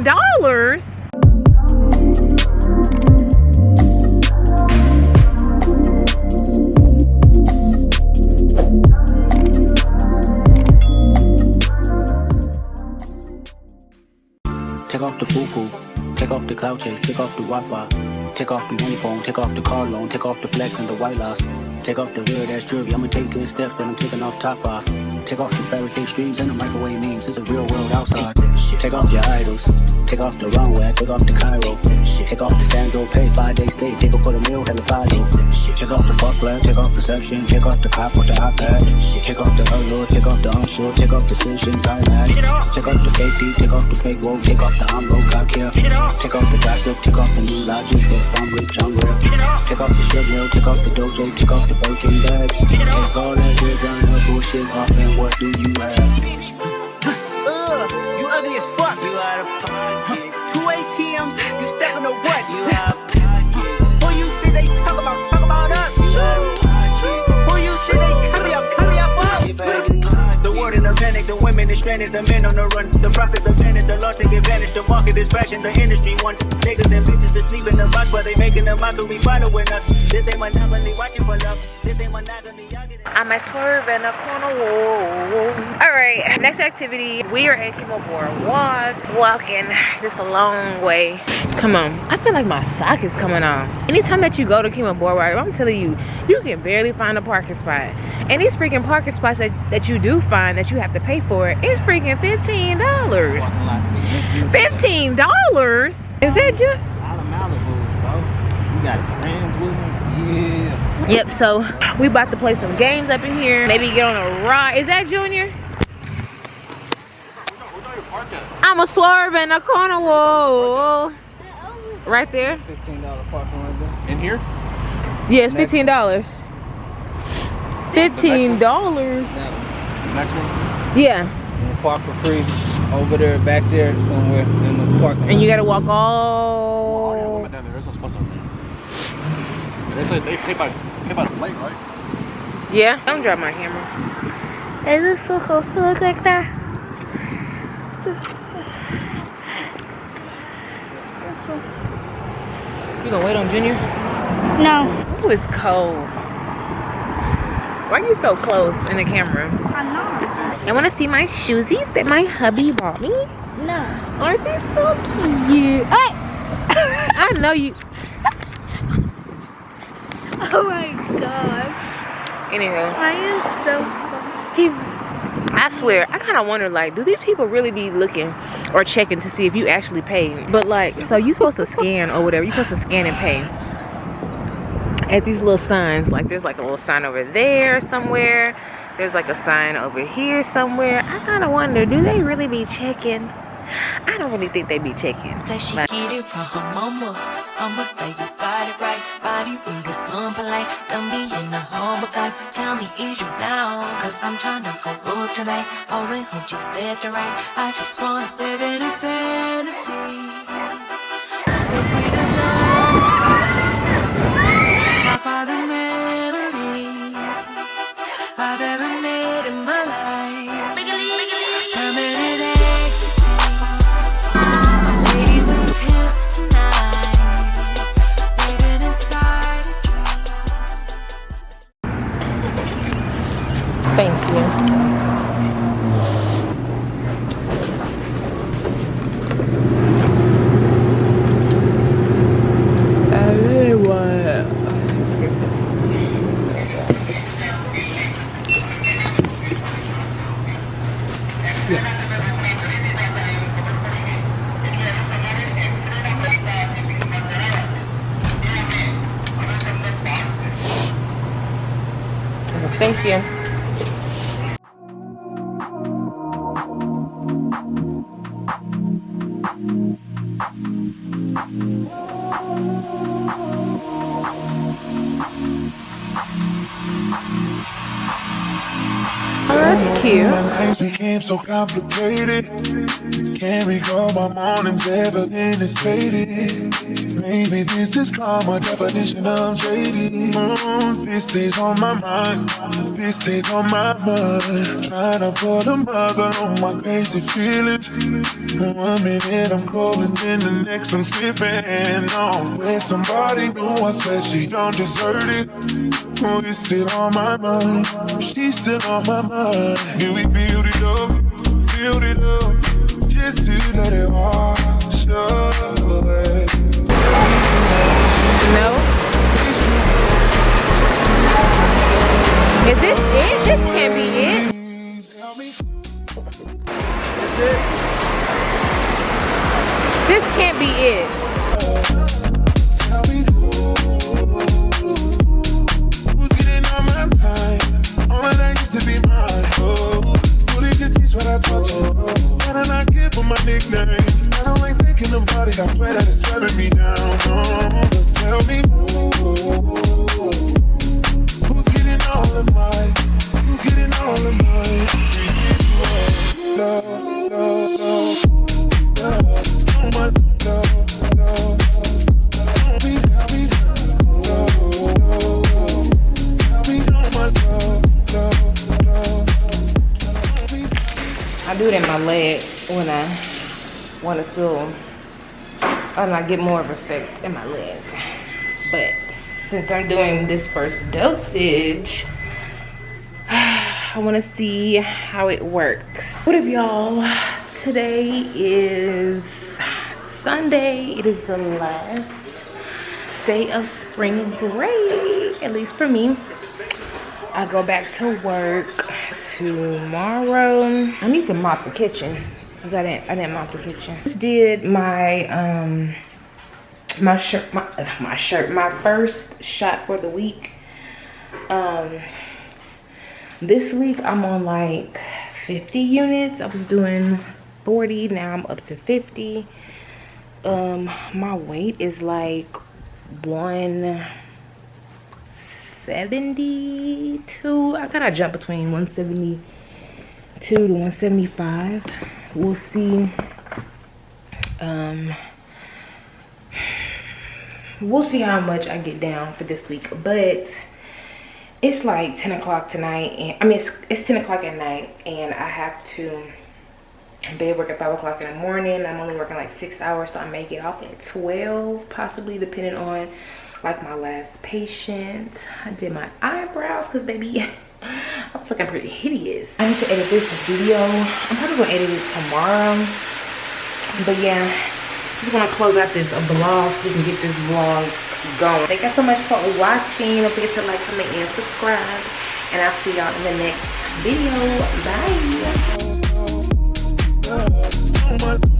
$15? Take off the foo-foo, take off the cloud chase, take off the Wi-Fi, take off the money phone, take off the car loan, take off the flex and the white loss, take off the weird ass jewelry. I'ma take good steps, then I'm taking off top off. Take off the fabricate streams and the microwave memes. It's a real world outside. Take off your idols, take off the runway, take off the Cairo, take off the Sandro, pay 5-day stay, take off for the meal, hella follow. Take off the fuck flag, take off perception, take off the cop with the iPad, take off the allure, take off the unsure, take off decisions I had. Take off the fake deep, take off the fake woke, take off the I'm broke, I care. Take off the gossip, take off the new logic, that if I'm rich, I'm real. Take off the shit mill, take off the dojo, take off the Birkin bag. Take all that designer bullshit off and what do you have? You ugly as fuck. You out of pocket. 2 ATMs, you stepping to what? You out of pocket. Who you think they talk about us? Who you think they carry up for us? The world in a panic, the women is stranded, the men on the run. The profits are panic, the law take advantage. The market is crashing, the industry wants niggas and bitches to sleep in the box while they making a mockery following us. This ain't monopoly, watching for love. This ain't monogamy. I might swerve in a corner. Whoa. All right, next activity. We are at Kemah Boardwalk, walking just a long way. Come on, I feel like my sock is coming off. Anytime that you go to Kemah Boardwalk, I'm telling you, you can barely find a parking spot. And these freaking parking spots that you do find that you have to pay for, it's freaking $15. $15? Is that you? You got friends with me? Yeah. Yep, so we about to play some games up in here. Maybe get on a ride. Is that Junior? I'ma swerve in the corner. Whoa. Right there. $15 parking right there. In here? Yeah, it's $15. $15? Next one? Yeah. And park for free over there, back there somewhere in the parking lot. And you gotta walk all... Down there. There's no spots over there. They say they pay by the plate, right? Yeah. Don't drop my camera. Is it supposed to look like that? You gonna wait on Junior? No. Ooh, it's cold. Why are you so close in the camera? I'm not. I wanna see my shoesies that my hubby bought me. No. Aren't they so cute? Hey! I know you. Oh my god. Anyhow. I am so fucking... I swear, I kind of wonder, like, do these people really be looking or checking to see if you actually paid? But, like, so you supposed to scan or whatever. You're supposed to scan and pay at these little signs. Like, there's, like, a little sign over there somewhere. There's, like, a sign over here somewhere. I kind of wonder, do they really be checking? I don't really think they be checking. Say she get it from her mama. I'ma say you got it right. Body rude is unpolite. Don't be in the humble type. Tell me, is you down? Cause I'm trying to go good tonight. Always ain't hope she's left to right. I just wanna live in a fantasy. Look me the sun. Top of the memory I've ever made in my life. Permanent ecstasy. Ladies is pimps tonight. Living inside a dream. Thank you. Let's get this. Thank you. Oh, that's cute. My nights became so complicated. Can't recall my mornings, everything is faded. Maybe this is karma, definition of JD. This stays on my mind, this stays on my mind. Trying to put a muzzle on my crazy feelings. 1 minute I'm cold and then the next I'm tripping. No, when somebody new, I swear she don't deserve it. Oh, it's still on my mind, she's still on my mind. Yeah, we build it up, just to let it wash away. No. Is this it? This can't be it. This can't be it. Who's getting on my time? All of that used to be mine. Who did you teach what I taught you? Why did I give her my nickname? I don't like thinking about it. I swear that it's driving me down. Tell me who's getting all of mine? Who's getting all of mine? Love, love, love, love. Oh my love, love. Help me, help me, love, love, love. Help me, oh my love, love, love. Help me. I do it in my leg when I want to feel, and I get more of effect in my leg. But since I'm doing this first dosage, I want to see how it works. What up, y'all? Today is Sunday. It is the last day of spring break, at least for me. I go back to work tomorrow. I need to mop the kitchen because I didn't mop the kitchen. Just did my my first shot for the week. This week I'm on like 50 units. I was doing 40, now I'm up to 50. My weight is like 172. I gotta jump between 172 to 175. We'll see. We'll see how much I get down for this week, but it's like 10 o'clock tonight, and I mean it's 10 o'clock at night, and I have to be at work at 5 o'clock in the morning. I'm only working like 6 hours, so I may get off at 12, possibly, depending on like my last patient. I did my eyebrows because baby I'm looking pretty hideous. I need to edit this video. I'm probably gonna edit it tomorrow, but yeah, just want to close out this vlog so we can get this vlog going. Thank you so much for watching. Don't forget to like, comment, and subscribe, and I'll see y'all in the next video. Bye.